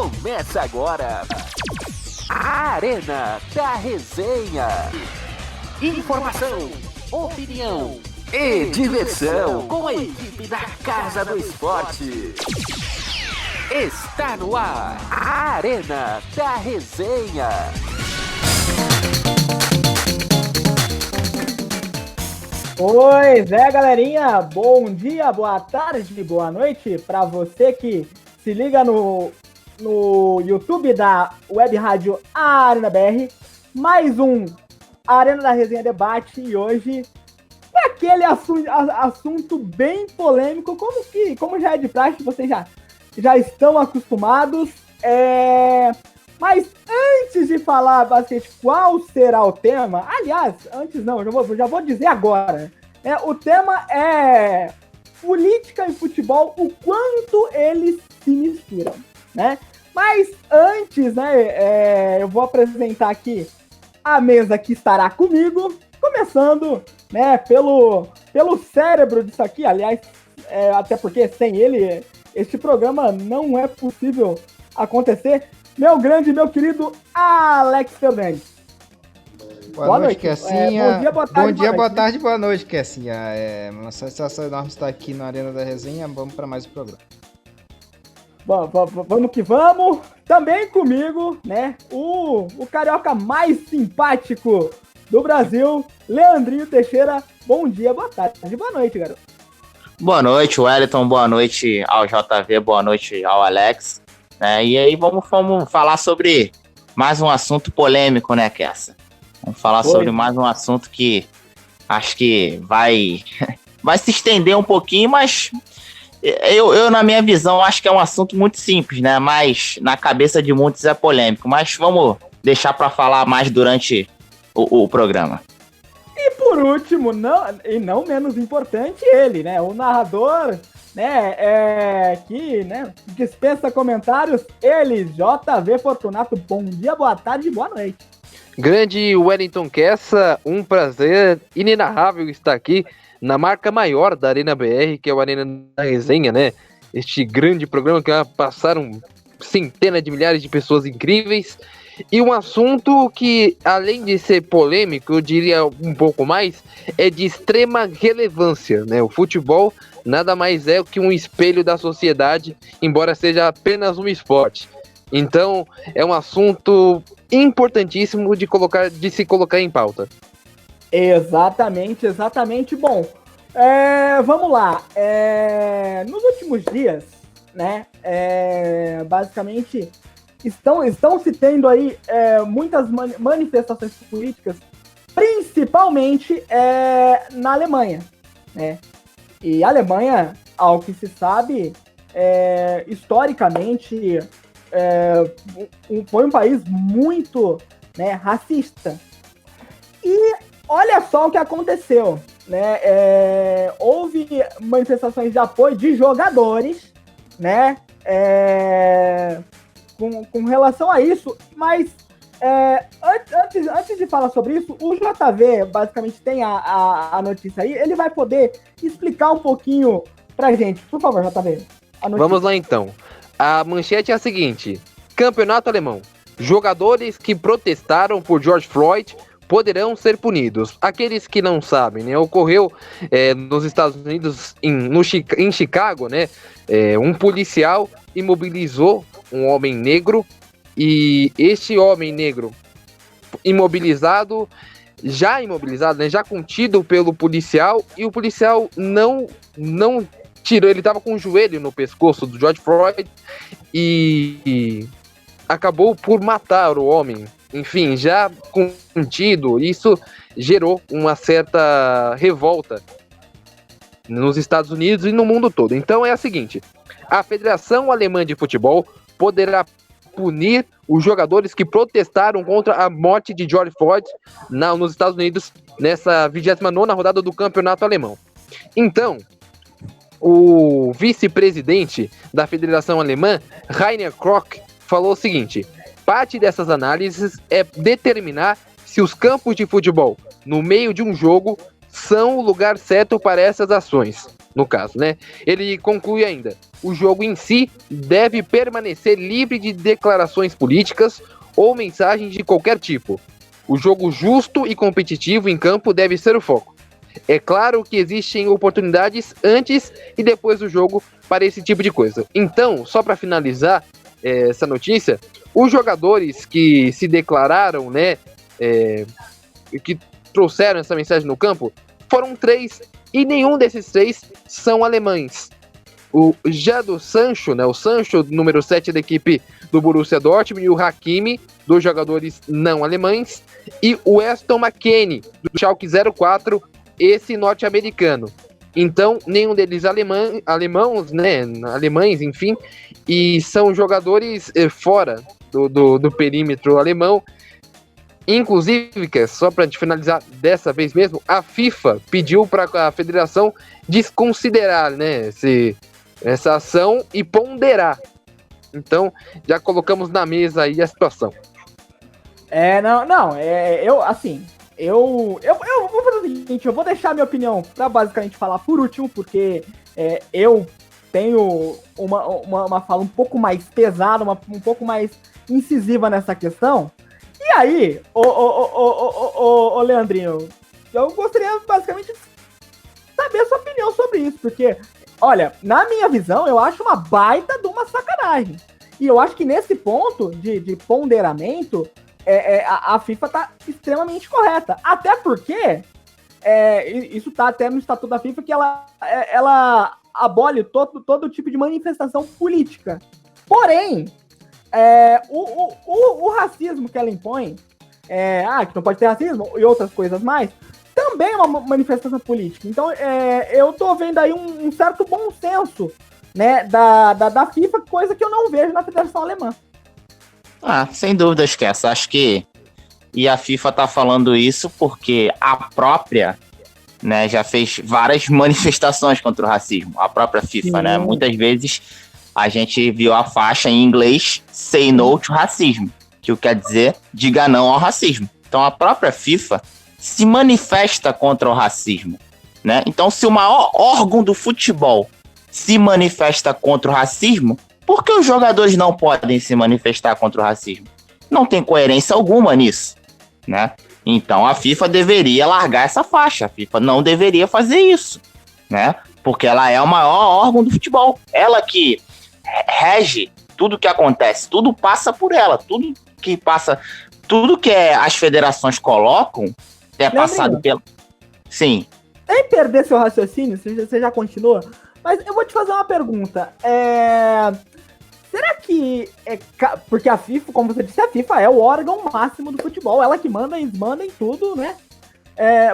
Começa agora a Arena da Resenha. Informação, opinião e diversão com a equipe da Casa do Esporte. Está no ar a Arena da Resenha. Pois é, galerinha, bom dia, boa tarde, boa noite para você que se liga no YouTube da Web Rádio Arena BR. Mais um Arena da Resenha Debate e hoje aquele assunto bem polêmico, como já é de praxe, vocês já estão acostumados. Mas antes de falar basicamente qual será o tema, aliás, antes não, já vou dizer agora. O tema é política e futebol, o quanto eles se misturam, né? Mas antes, eu vou apresentar aqui a mesa que estará comigo, começando, pelo cérebro disso aqui, aliás, até porque sem ele, este programa não é possível acontecer. Meu querido Alex Fernandes. Boa noite, Kessinha. Bom dia, boa tarde, boa noite, Kessinha. Uma satisfação enorme estar aqui na Arena da Resenha. Vamos para mais um programa. Vamos que vamos. Também comigo, o carioca mais simpático do Brasil, Leandrinho Teixeira. Bom dia, boa tarde, boa noite, garoto. Boa noite, Wellington. Boa noite ao JV, boa noite ao Alex. E aí vamos falar sobre mais um assunto polêmico, Kessa? Vamos falar sobre mais um assunto que acho que vai se estender um pouquinho, mas eu, na minha visão, acho que é um assunto muito simples, mas na cabeça de muitos é polêmico. Mas vamos deixar para falar mais durante o programa. E por último, não menos importante, ele, o narrador... que dispensa comentários, ele, JV Fortunato, bom dia, boa tarde, boa noite. Grande Wellington Kessa, um prazer inenarrável estar aqui na marca maior da Arena BR, que é o Arena da Resenha, este grande programa que passaram centenas de milhares de pessoas incríveis, e um assunto que, além de ser polêmico, eu diria um pouco mais, é de extrema relevância, O futebol nada mais é que um espelho da sociedade, embora seja apenas um esporte. Então, é um assunto importantíssimo de se colocar em pauta. Exatamente. Bom, vamos lá. Nos últimos dias, basicamente, estão se tendo aí muitas manifestações políticas, principalmente na Alemanha, E a Alemanha, ao que se sabe, historicamente, foi um país muito racista. E olha só o que aconteceu, houve manifestações de apoio de jogadores, com relação a isso, mas antes de falar sobre isso, o JV basicamente tem a notícia aí, ele vai poder explicar um pouquinho pra gente. Por favor, JV. Vamos lá então. A manchete é a seguinte: Campeonato Alemão. Jogadores que protestaram por George Floyd poderão ser punidos. Aqueles que não sabem, ocorreu nos Estados Unidos, em Chicago, um policial imobilizou um homem negro. E este homem negro já contido pelo policial, e o policial não tirou, ele estava com o joelho no pescoço do George Floyd e acabou por matar o homem. Enfim, já contido, isso gerou uma certa revolta nos Estados Unidos e no mundo todo. Então é a seguinte: a Federação Alemã de Futebol poderá punir os jogadores que protestaram contra a morte de George Floyd nos Estados Unidos nessa 29ª rodada do Campeonato Alemão. Então, o vice-presidente da Federação Alemã, Rainer Kroc, falou o seguinte: parte dessas análises é determinar se os campos de futebol, no meio de um jogo, são o lugar certo para essas ações. no caso, né? Ele conclui ainda: o jogo em si deve permanecer livre de declarações políticas ou mensagens de qualquer tipo. O jogo justo e competitivo em campo deve ser o foco. É claro que existem oportunidades antes e depois do jogo para esse tipo de coisa. Então, só para finalizar essa notícia, os jogadores que se declararam, né, que trouxeram essa mensagem no campo, foram 3 e nenhum desses 3 são alemães. O Jadon Sancho, né, o Sancho, número 7 da equipe do Borussia Dortmund, e o Hakimi, dos jogadores não alemães, e o Weston McKennie, do Schalke 04, esse norte-americano. Então, nenhum deles alemães, enfim, e são jogadores fora do perímetro alemão. Inclusive, só para finalizar dessa vez mesmo, a FIFA pediu para a federação desconsiderar, né, essa ação e ponderar. Então, já colocamos na mesa aí a situação. Eu vou fazer o seguinte, eu vou deixar a minha opinião para basicamente falar por último, porque eu tenho uma fala um pouco mais pesada, um pouco mais incisiva nessa questão. E aí, ô Leandrinho, eu gostaria basicamente de saber a sua opinião sobre isso, porque, olha, na minha visão, eu acho uma baita de uma sacanagem. E eu acho que nesse ponto de ponderamento, a FIFA tá extremamente correta. Até porque, isso tá até no estatuto da FIFA, que ela abole todo tipo de manifestação política. Porém, o racismo que ela impõe, que não pode ter racismo e outras coisas mais, também é uma manifestação política. Então, eu tô vendo aí um certo bom senso, né, da FIFA, coisa que eu não vejo na Federação Alemã. Sem dúvida, esquece. Acho que a FIFA tá falando isso porque a própria, né, já fez várias manifestações contra o racismo. A própria FIFA, Sim. né? Muitas vezes a gente viu a faixa em inglês Say No to Racismo, que quer dizer diga não ao racismo. Então a própria FIFA se manifesta contra o racismo, né? Então se o maior órgão do futebol se manifesta contra o racismo, por que os jogadores não podem se manifestar contra o racismo? Não tem coerência alguma nisso, né? Então a FIFA deveria largar essa faixa. A FIFA não deveria fazer isso, né? Porque ela é o maior órgão do futebol. Ela que rege tudo que acontece, tudo passa por ela, tudo que as federações colocam passado pela... Sim. Sem perder seu raciocínio, você já continua, mas eu vou te fazer uma pergunta. Será que porque a FIFA, como você disse, a FIFA é o órgão máximo do futebol, ela que manda e desmanda em tudo, né?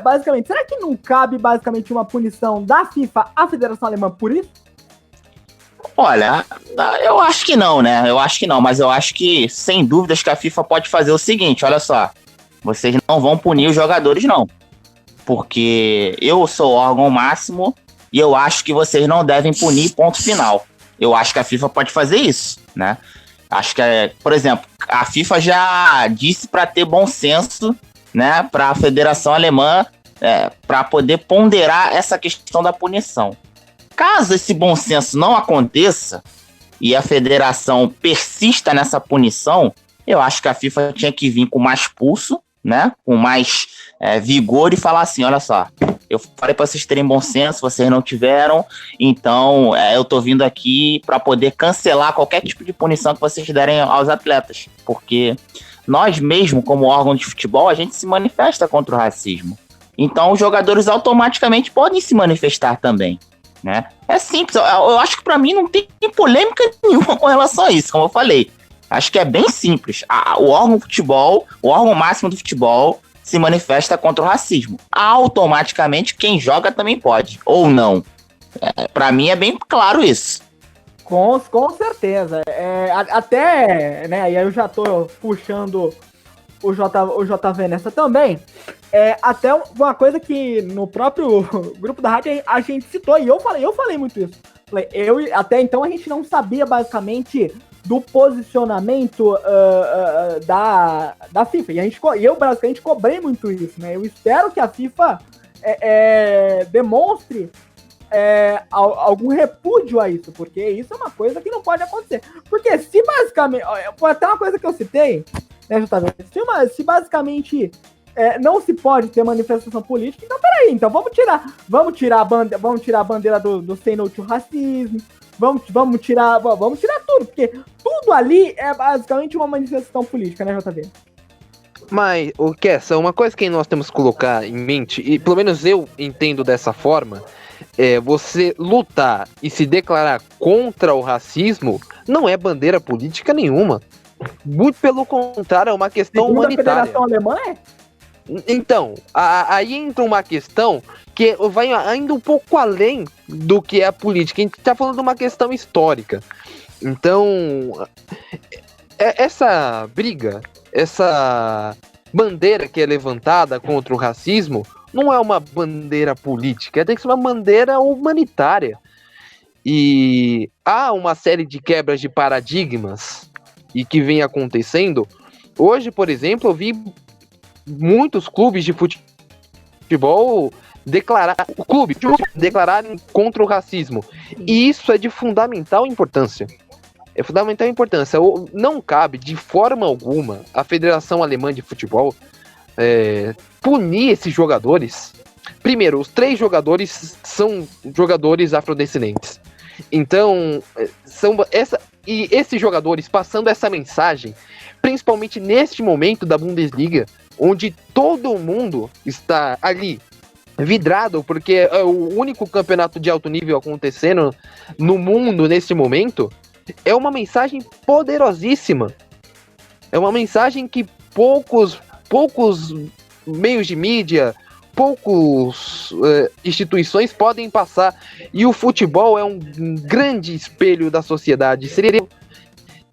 Basicamente, será que não cabe basicamente uma punição da FIFA à Federação Alemã por isso? Olha, eu acho que não, né? Mas eu acho que, sem dúvidas, que a FIFA pode fazer o seguinte, olha só, vocês não vão punir os jogadores, não. Porque eu sou o órgão máximo e eu acho que vocês não devem punir, ponto final. Eu acho que a FIFA pode fazer isso, né? Acho que, por exemplo, a FIFA já disse para ter bom senso, né, para a Federação Alemã, para poder ponderar essa questão da punição. Caso esse bom senso não aconteça e a federação persista nessa punição, eu acho que a FIFA tinha que vir com mais pulso, né, com mais vigor e falar assim, olha só, eu falei para vocês terem bom senso, vocês não tiveram, então eu tô vindo aqui para poder cancelar qualquer tipo de punição que vocês derem aos atletas, porque nós mesmo, como órgão de futebol, a gente se manifesta contra o racismo. Então os jogadores automaticamente podem se manifestar também, né? É simples, eu acho que para mim não tem polêmica nenhuma com relação a isso, como eu falei. Acho que é bem simples. O órgão máximo do futebol se manifesta contra o racismo. Automaticamente quem joga também pode, ou não. Para mim é bem claro isso. Com certeza. Até, né, e aí eu já tô puxando o JV nessa também. Até uma coisa que no próprio grupo da rádio a gente citou, e eu falei muito isso. Até então a gente não sabia basicamente do posicionamento da FIFA. E eu basicamente cobrei muito isso, né? Eu espero que a FIFA demonstre algum repúdio a isso, porque isso é uma coisa que não pode acontecer. Porque se basicamente, foi até uma coisa que eu citei, né, justamente, se basicamente não se pode ter manifestação política, então peraí, então vamos tirar a bandeira do Say No to Racismo, vamos tirar tudo, porque tudo ali é basicamente uma manifestação política, né, JV? Mas, o Kessa, uma coisa que nós temos que colocar em mente, e pelo menos eu entendo dessa forma, é você lutar e se declarar contra o racismo não é bandeira política nenhuma. Muito pelo contrário, é uma questão humanitária. A Federação Alemã é? Então, aí entra uma questão que vai ainda um pouco além do que é a política. A gente está falando de uma questão histórica. Então, essa briga, essa bandeira que é levantada contra o racismo não é uma bandeira política, tem que ser uma bandeira humanitária. E há uma série de quebras de paradigmas e que vem acontecendo. Hoje, por exemplo, eu vi muitos clubes de futebol declararem contra o racismo. E isso é de fundamental importância. É fundamental importância. Não cabe, de forma alguma, a Federação Alemã de Futebol punir esses jogadores. Primeiro, os 3 jogadores são jogadores afrodescendentes. Então, esses jogadores passando essa mensagem, principalmente neste momento da Bundesliga, onde todo mundo está ali vidrado, porque é o único campeonato de alto nível acontecendo no mundo neste momento, é uma mensagem poderosíssima. É uma mensagem que poucos meios de mídia, poucas instituições podem passar. E o futebol é um grande espelho da sociedade.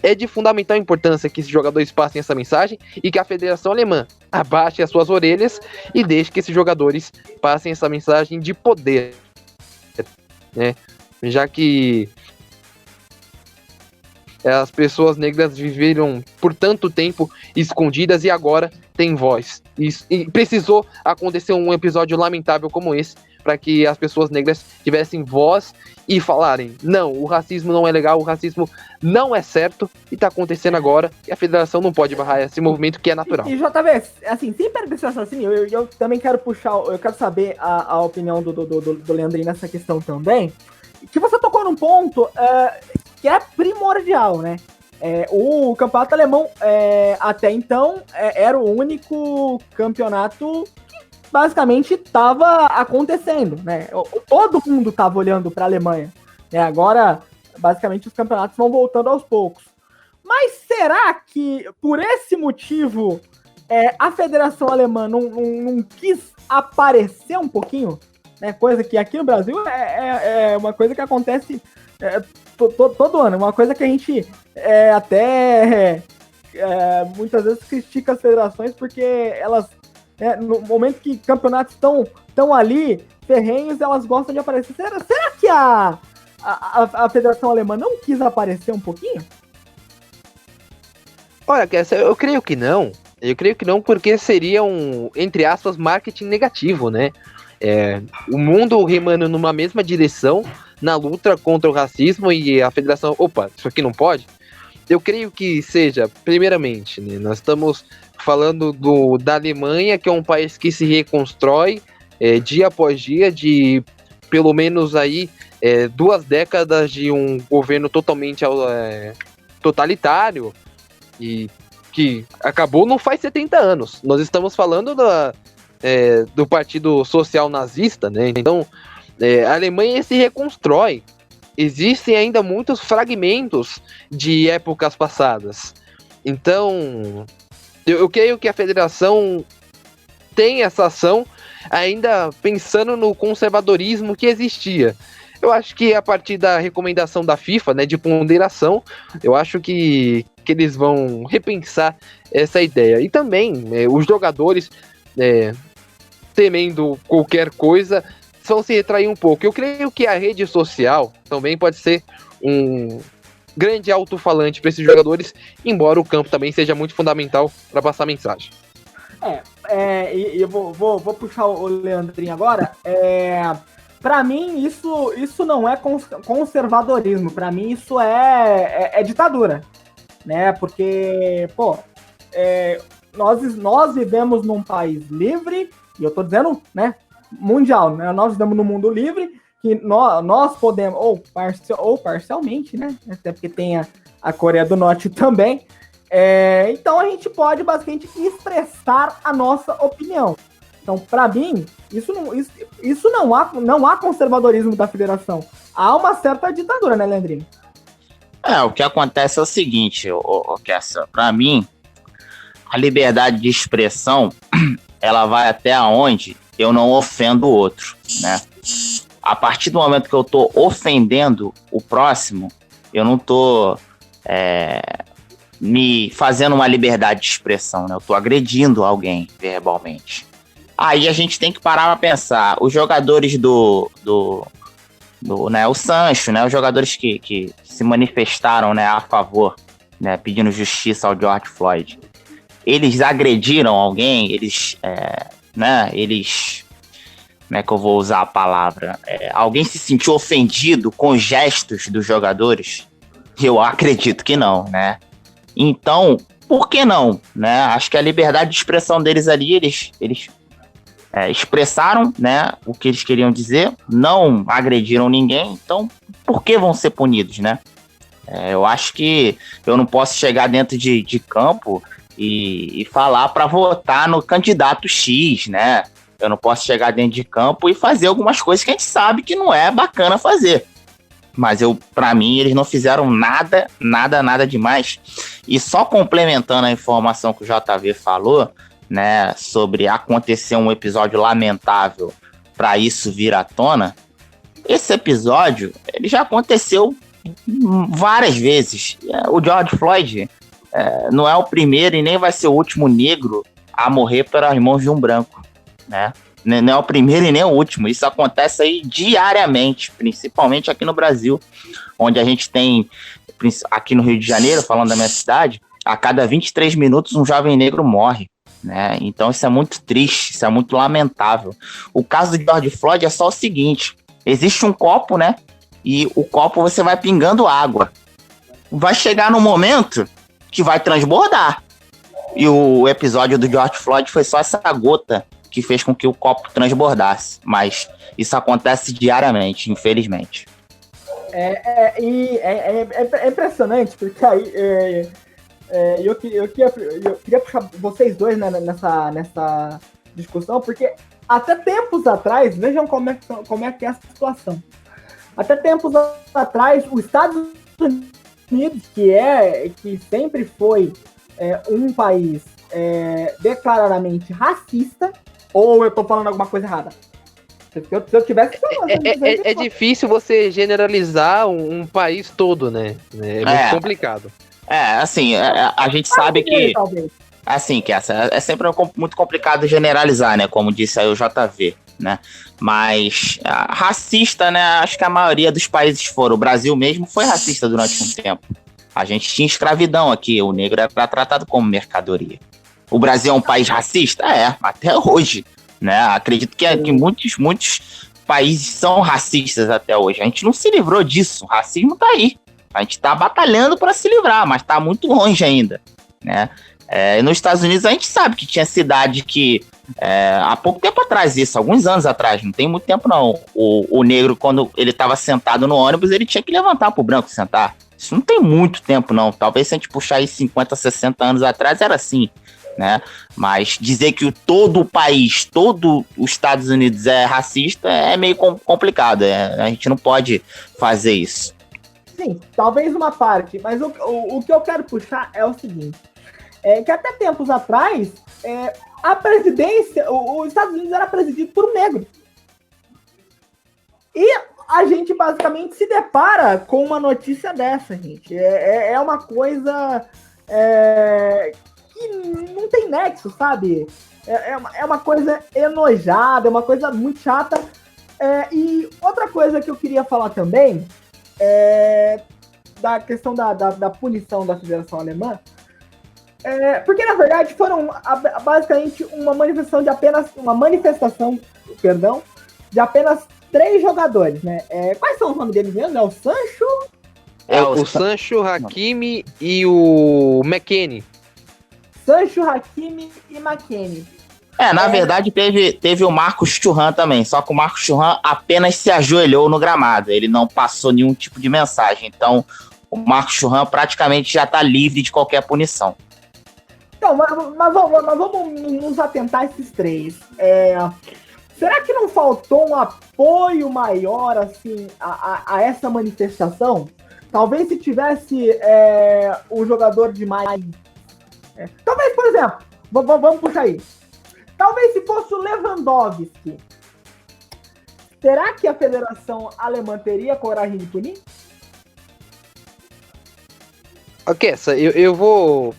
É de fundamental importância que esses jogadores passem essa mensagem e que a Federação Alemã abaixe as suas orelhas e deixe que esses jogadores passem essa mensagem de poder, né? Já que as pessoas negras viveram por tanto tempo escondidas e agora têm voz. E precisou acontecer um episódio lamentável como esse para que as pessoas negras tivessem voz e falarem: não, o racismo não é legal, o racismo não é certo e tá acontecendo agora e a federação não pode barrar esse movimento que é natural. E JV, assim, sem perder esse raciocínio, eu também quero eu quero saber a opinião do Leandrinho nessa questão também, que você tocou num ponto que é primordial, né? O campeonato alemão, até então, era o único campeonato que basicamente estava acontecendo, né? Todo mundo estava olhando para a Alemanha, né? Agora, basicamente, os campeonatos vão voltando aos poucos. Mas será que, por esse motivo, a Federação Alemã não quis aparecer um pouquinho? Né? Coisa que aqui no Brasil é uma coisa que acontece todo ano, uma coisa que a gente muitas vezes critica as federações porque elas, no momento que campeonatos estão ali, ferrenhos, elas gostam de aparecer. Será que a Federação Alemã não quis aparecer um pouquinho? Olha, eu creio que não. Eu creio que não, porque seria entre aspas, marketing negativo, né? O mundo remando numa mesma direção na luta contra o racismo e a federação, isso aqui não pode. Eu creio que seja, primeiramente, né, nós estamos falando da Alemanha, que é um país que se reconstrói dia após dia, de pelo menos aí 2 décadas de um governo totalmente totalitário e que acabou não faz 70 anos. Nós estamos falando do Partido Social Nazista, né? Então, a Alemanha se reconstrói. Existem ainda muitos fragmentos de épocas passadas. Então, eu creio que a federação tem essa ação ainda pensando no conservadorismo que existia. Eu acho que a partir da recomendação da FIFA, né, de ponderação, eu acho que eles vão repensar essa ideia. E também, os jogadores, temendo qualquer coisa, vão se retrair um pouco. Eu creio que a rede social também pode ser um grande alto-falante para esses jogadores, embora o campo também seja muito fundamental para passar mensagem. E eu vou puxar o Leandrinho agora. Pra mim, isso não é conservadorismo. Pra mim, isso é ditadura, né? Porque, nós vivemos num país livre, e eu tô dizendo, né, mundial, né? Nós vivemos num mundo livre, que nós podemos, ou parcialmente, né? Até porque tem a Coreia do Norte também. Então a gente pode basicamente expressar a nossa opinião. Então, para mim, isso não há conservadorismo da federação. Há uma certa ditadura, né, Leandrinho? O que acontece é o seguinte, Kessa, para mim, a liberdade de expressão, ela vai até onde eu não ofendo o outro, né? A partir do momento que eu tô ofendendo o próximo, eu não tô me fazendo uma liberdade de expressão, né? Eu tô agredindo alguém verbalmente. Aí a gente tem que parar para pensar. Os jogadores né, o Sancho, né, os jogadores que se manifestaram, né, a favor, né, pedindo justiça ao George Floyd, eles agrediram alguém? Eles, como é que eu vou usar a palavra? Alguém se sentiu ofendido com os gestos dos jogadores? Eu acredito que não, né? Então, por que não? Né? Acho que a liberdade de expressão deles ali, eles expressaram, né, o que eles queriam dizer, não agrediram ninguém, então por que vão ser punidos, né? Eu acho que eu não posso chegar dentro de campo e falar para votar no candidato X, né? Eu não posso chegar dentro de campo e fazer algumas coisas que a gente sabe que não é bacana fazer. Mas para mim, eles não fizeram nada demais. E só complementando a informação que o JV falou, né, sobre acontecer um episódio lamentável para isso vir à tona, esse episódio ele já aconteceu várias vezes. O George Floyd não é o primeiro e nem vai ser o último negro a morrer pelas mãos de um branco, né? Não é o primeiro e nem o último. Isso acontece aí diariamente, principalmente aqui no Brasil, onde a gente tem, aqui no Rio de Janeiro, falando da minha cidade, a cada 23 minutos um jovem negro morre, né? Então isso é muito triste, isso é muito lamentável. O caso de George Floyd é só o seguinte: existe um copo, né? E o copo você vai pingando água. Vai chegar no momento que vai transbordar. E o episódio do George Floyd foi só essa gota que fez com que o copo transbordasse. Mas isso acontece diariamente, infelizmente. É impressionante, porque aí eu queria puxar vocês dois, né, nessa discussão, porque até tempos atrás, vejam como é que é a situação. Até tempos atrás, os Estados Unidos, que sempre foi um país declaradamente racista, ou eu tô falando alguma coisa errada? Se eu tivesse... É difícil você generalizar um país todo, né? É muito complicado. Assim, a gente sabe que... Assim, que é sempre muito complicado generalizar, né? Como disse aí o JV, né? Mas racista, né? Acho que a maioria dos países foram. O Brasil mesmo foi racista durante um tempo. A gente tinha escravidão aqui. O negro era tratado como mercadoria. O Brasil é um país racista? Até hoje, né? Acredito que muitos países são racistas até hoje. A gente não se livrou disso. O racismo tá aí. A gente tá batalhando para se livrar, mas tá muito longe ainda, né? Nos Estados Unidos a gente sabe que tinha cidade que há pouco tempo atrás, alguns anos atrás, não tem muito tempo não, o negro, quando ele estava sentado no ônibus, ele tinha que levantar pro branco sentar. Isso não tem muito tempo não, talvez se a gente puxar aí 50, 60 anos atrás era assim, né? Mas dizer que todo o país, todo os Estados Unidos é racista é meio complicado, a gente não pode fazer isso. Sim, talvez uma parte, mas o que eu quero puxar é o seguinte, que até tempos atrás, a presidência, os Estados Unidos era presidido por um negro. E a gente basicamente se depara com uma notícia dessa, gente. É uma coisa que não tem nexo, sabe? É uma coisa enojada, é uma coisa muito chata. E outra coisa que eu queria falar também da questão da punição da Federação Alemã, porque na verdade foram basicamente uma manifestação de apenas 3 jogadores, né? Quais são os nomes deles mesmo? É o Sancho? O Sancho, Hakimi e o McKennie. Sancho, Hakimi e McKennie. Na verdade teve o Marcos Thuram também, só que o Marcos Thuram apenas se ajoelhou no gramado, ele não passou nenhum tipo de mensagem, então o Marcos Thuram praticamente já está livre de qualquer punição. Então, mas vamos nos atentar a esses 3. Será que não faltou um apoio maior assim, a essa manifestação? Talvez se tivesse um jogador de mais... talvez, por exemplo, vamos puxar aí. Talvez se fosse o Lewandowski, será que a Federação Alemã teria coragem de punir? Ok, eu vou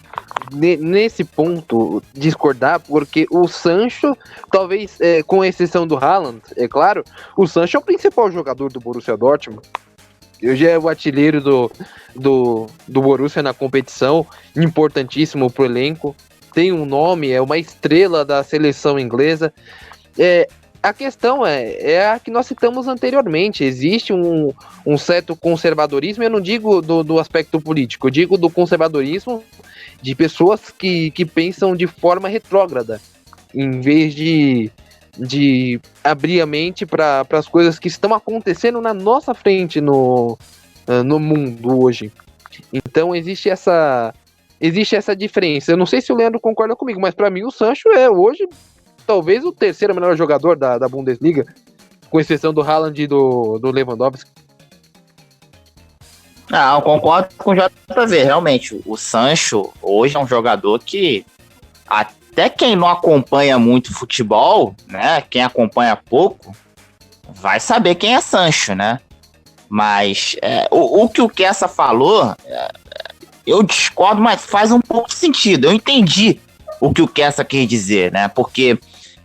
nesse ponto discordar, porque o Sancho, talvez com exceção do Haaland, é claro, o Sancho é o principal jogador do Borussia Dortmund. Hoje é o artilheiro do Borussia na competição, importantíssimo pro elenco. Tem um nome, é uma estrela da seleção inglesa. A questão é a que nós citamos anteriormente. Existe um certo conservadorismo, eu não digo do aspecto político, eu digo do conservadorismo de pessoas que pensam de forma retrógrada, em vez de abrir a mente para as coisas que estão acontecendo na nossa frente no mundo hoje. Então existe essa diferença. Eu não sei se o Leandro concorda comigo, mas para mim o Sancho é hoje talvez o terceiro melhor jogador da Bundesliga, com exceção do Haaland e do Lewandowski. Eu concordo com o JV, realmente. O Sancho hoje é um jogador que até quem não acompanha muito futebol, né, quem acompanha pouco, vai saber quem é Sancho, né? Mas o que o Kessa falou, eu discordo, mas faz um pouco de sentido. Eu entendi o que o Kessa quis dizer, né? Porque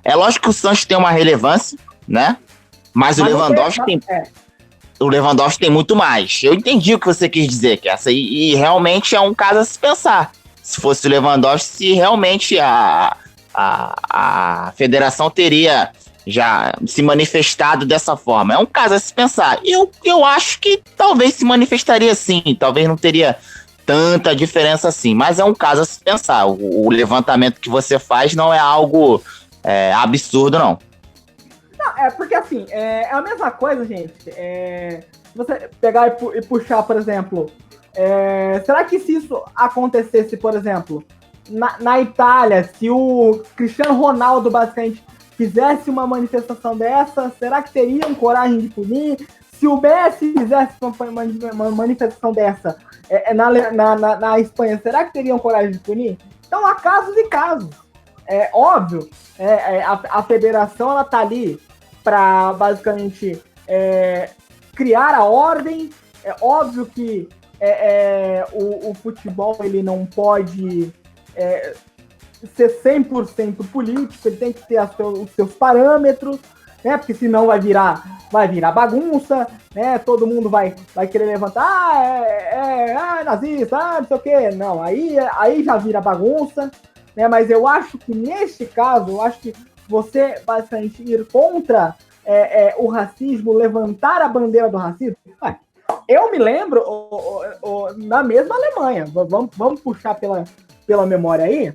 é lógico que o Sancho tem uma relevância, né? Mas o Lewandowski tem muito mais. Eu entendi o que você quis dizer, Kessa, e realmente é um caso a se pensar. Se fosse o Lewandowski, se realmente a federação teria já se manifestado dessa forma. É um caso a se pensar. Eu acho que talvez se manifestaria sim, talvez não teria tanta diferença assim, mas é um caso a se pensar. O levantamento que você faz não é algo absurdo, não. Não, porque assim, é a mesma coisa, gente. Se você pegar e puxar, por exemplo, será que se isso acontecesse, por exemplo, na Itália, se o Cristiano Ronaldo basicamente fizesse uma manifestação dessa, será que teriam coragem de punir? Se o Messi fizesse uma manifestação dessa na Espanha, será que teriam coragem de punir? Então há casos e casos. É óbvio, a federação ela tá ali para basicamente criar a ordem. É óbvio que o futebol ele não pode ser 100% político, ele tem que ter os seus parâmetros, né? Porque senão vai virar bagunça, né? Todo mundo vai querer levantar, nazista, não sei o quê. Não, aí já vira bagunça, né? Mas eu acho que neste caso, você basicamente ir contra o racismo, levantar a bandeira do racismo. Eu me lembro na mesma Alemanha, vamos puxar pela memória aí,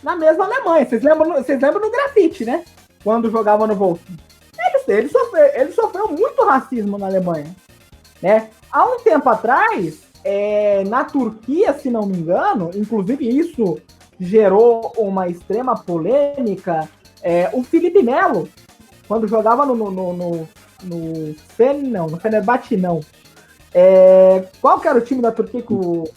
na mesma Alemanha, vocês lembram do grafite, né? Quando jogava no Wolfsburg. Ele sofreu muito racismo na Alemanha, né? Há um tempo atrás, na Turquia, se não me engano, inclusive isso gerou uma extrema polêmica, o Felipe Melo, quando jogava no Fenerbahçe, não. Qual que era o time da Turquia que o...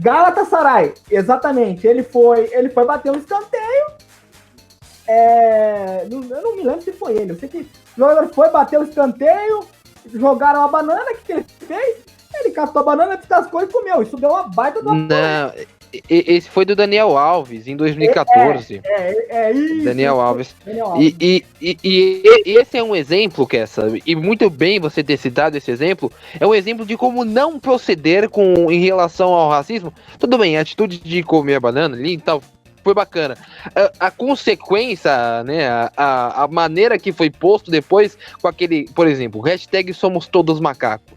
Galatasaray, exatamente. Ele foi bater um escanteio. Eu não me lembro se foi ele. Eu sei que o jogador foi bater o escanteio, jogaram a banana, o que ele fez? Ele catou a banana, descascou e comeu. Isso deu uma baita do apoio. Não, esse foi do Daniel Alves, em 2014. Isso. Daniel Alves. E esse é um exemplo, Kessa, e muito bem você ter citado esse exemplo, é um exemplo de como não proceder em relação ao racismo. Tudo bem, a atitude de comer a banana ali e tal, foi bacana. A consequência, né, a maneira que foi posto depois com aquele, por exemplo, hashtag somos todos macacos.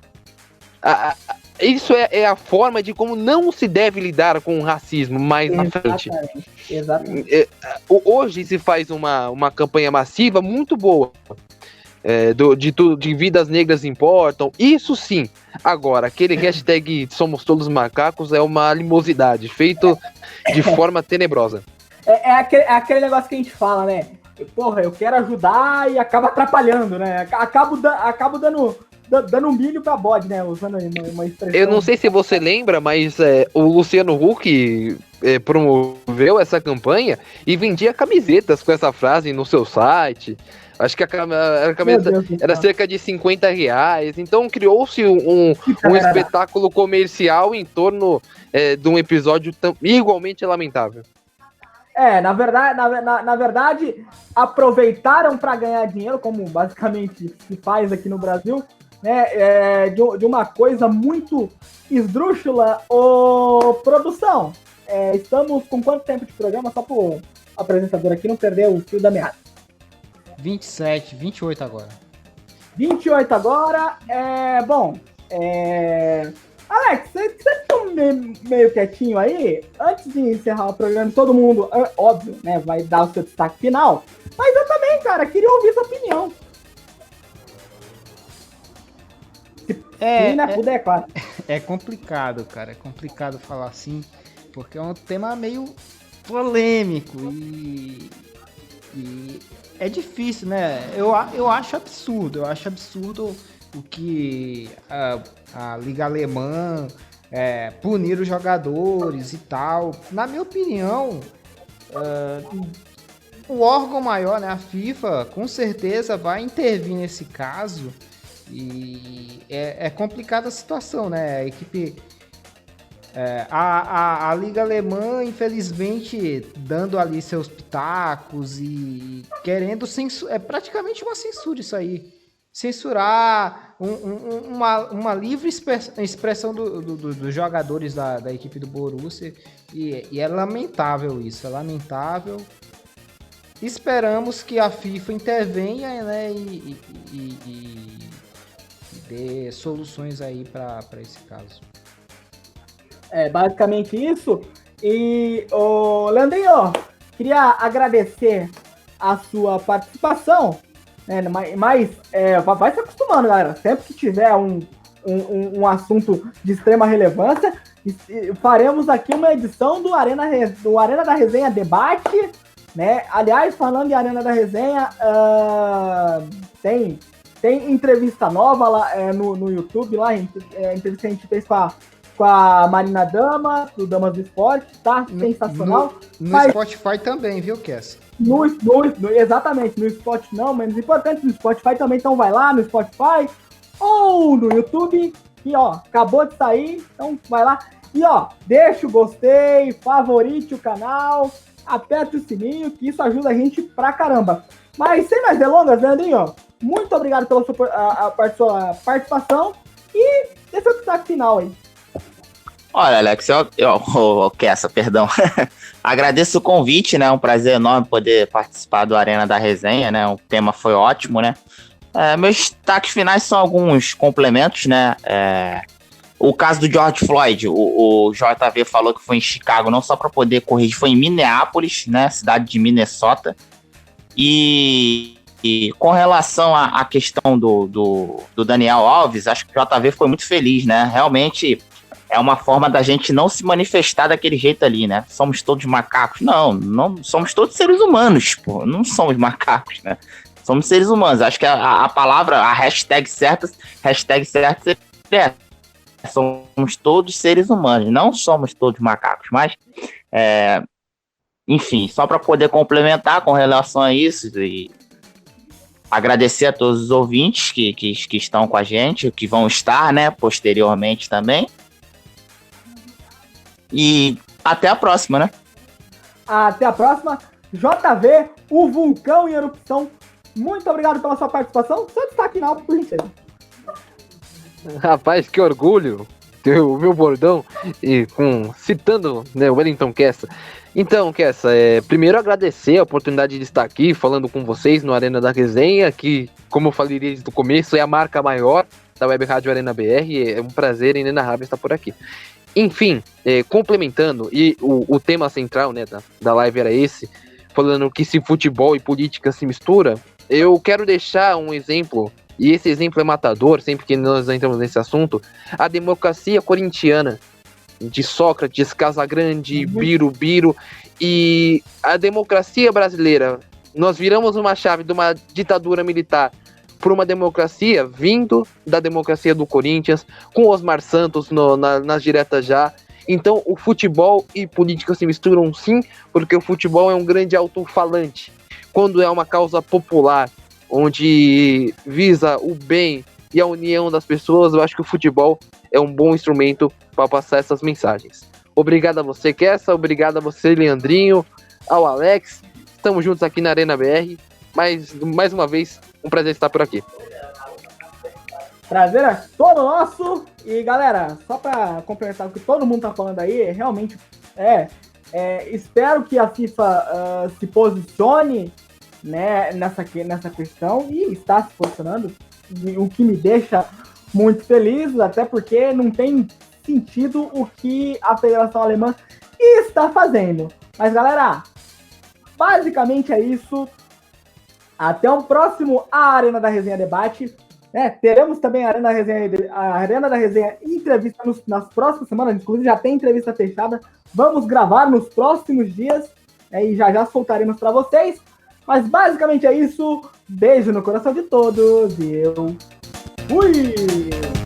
Isso é a forma de como não se deve lidar com o racismo mais na frente. Exatamente. Hoje se faz uma campanha massiva muito boa. De vidas negras importam, isso sim. Agora, aquele hashtag somos todos macacos é uma animosidade, feito de forma tenebrosa. É aquele negócio que a gente fala, né? Porra, eu quero ajudar e acaba atrapalhando, né? Acabo dando um milho pra bode, né? Usando uma expressão. Eu não sei se você lembra, mas o Luciano Huck promoveu essa campanha e vendia camisetas com essa frase no seu site. Acho que a camiseta era cerca de R$50. Então criou-se um espetáculo comercial em torno de um episódio igualmente lamentável. Na verdade, aproveitaram para ganhar dinheiro, como basicamente se faz aqui no Brasil, né? De uma coisa muito esdrúxula. Produção, estamos com quanto tempo de programa? Só para o apresentador aqui não perder o fio da meada. 27, 28 agora. 28 agora. Alex, você ficou meio quietinho aí? Antes de encerrar o programa, todo mundo, óbvio, né, vai dar o seu destaque final. Mas eu também, cara, queria ouvir sua opinião. Se puder, claro. É complicado, cara. É complicado falar assim, porque é um tema meio polêmico e é difícil, né? Eu acho absurdo o que a Liga Alemã punir os jogadores e tal. Na minha opinião, o órgão maior, né, a FIFA, com certeza vai intervir nesse caso e é complicada a situação, né? A equipe... a Liga Alemã, infelizmente, dando ali seus pitacos e querendo censurar. É praticamente uma censura isso aí. Censurar uma livre expressão dos jogadores da equipe do Borussia. E é lamentável isso, é lamentável. Esperamos que a FIFA intervenha, né, e dê soluções aí para esse caso. Basicamente isso. E, Leandrinho, queria agradecer a sua participação, né, mas vai se acostumando, galera. Sempre que tiver um assunto de extrema relevância, faremos aqui uma edição do Arena da Resenha Debate, né? Aliás, falando em Arena da Resenha, tem entrevista nova lá no YouTube, lá, entrevista que a gente fez com a Marina Dama, do Damas do Esporte, tá? Sensacional. No Spotify também, viu, Kess? Exatamente, no Spotify não, mas importante no Spotify também, então vai lá no Spotify ou no YouTube, e acabou de sair, então vai lá. E deixa o gostei, favorite o canal, aperta o sininho, que isso ajuda a gente pra caramba. Mas sem mais delongas, Leandrinho, muito obrigado pela sua participação e dê seu destaque final aí. Olha, Alex, Kessa, perdão. Agradeço o convite, né? Um prazer enorme poder participar do Arena da Resenha, né? O tema foi ótimo, né? Meus destaques finais são alguns complementos, né? O caso do George Floyd, o JV falou que foi em Chicago, não só para poder corrigir, foi em Minneapolis, né? Cidade de Minnesota. E com relação à questão do Daniel Alves, acho que o JV foi muito feliz, né? Realmente é uma forma da gente não se manifestar daquele jeito ali, né? Somos todos macacos. Não somos todos seres humanos, pô. Não somos macacos, né? Somos seres humanos. Acho que a palavra, a hashtag certa seria somos todos seres humanos. Não somos todos macacos, mas... enfim, só para poder complementar com relação a isso e agradecer a todos os ouvintes que estão com a gente, que vão estar, né, posteriormente também. E até a próxima, né? Até a próxima. JV, o vulcão em erupção. Muito obrigado pela sua participação. Seu destaque final, por gentileza. Rapaz, que orgulho. o meu bordão, citando, né, o Wellington Kessa. Então, Kessa, primeiro agradecer a oportunidade de estar aqui falando com vocês no Arena da Resenha, que, como eu falei desde o começo, é a marca maior da Web Rádio Arena BR. É um prazer inenarrável estar por aqui. Enfim, complementando, e o tema central, né, da live era esse, falando que se futebol e política se mistura, eu quero deixar um exemplo, e esse exemplo é matador, sempre que nós entramos nesse assunto, a democracia corintiana, de Sócrates, Casagrande, Birubiru, e a democracia brasileira. Nós viramos uma chave de uma ditadura militar para uma democracia vindo da democracia do Corinthians, com Osmar Santos nas diretas já. Então o futebol e política se misturam sim, porque o futebol é um grande alto-falante. Quando é uma causa popular, onde visa o bem e a união das pessoas, eu acho que o futebol é um bom instrumento para passar essas mensagens. Obrigado a você, Kessa, obrigado a você, Leandrinho, ao Alex. Estamos juntos aqui na Arena BR. Mais uma vez, um prazer estar por aqui. Prazer é todo nosso. E galera, só para complementar o que todo mundo tá falando aí, realmente espero que a FIFA se posicione, né, nessa questão, e está se posicionando, o que me deixa muito feliz, até porque não tem sentido o que a Federação Alemã está fazendo. Mas galera, basicamente é isso. Até o próximo Arena da Resenha Debate. Teremos também a Arena da Resenha entrevista nas próximas semanas. Inclusive já tem entrevista fechada. Vamos gravar nos próximos dias, e já soltaremos para vocês. Mas basicamente é isso. Beijo no coração de todos e eu fui!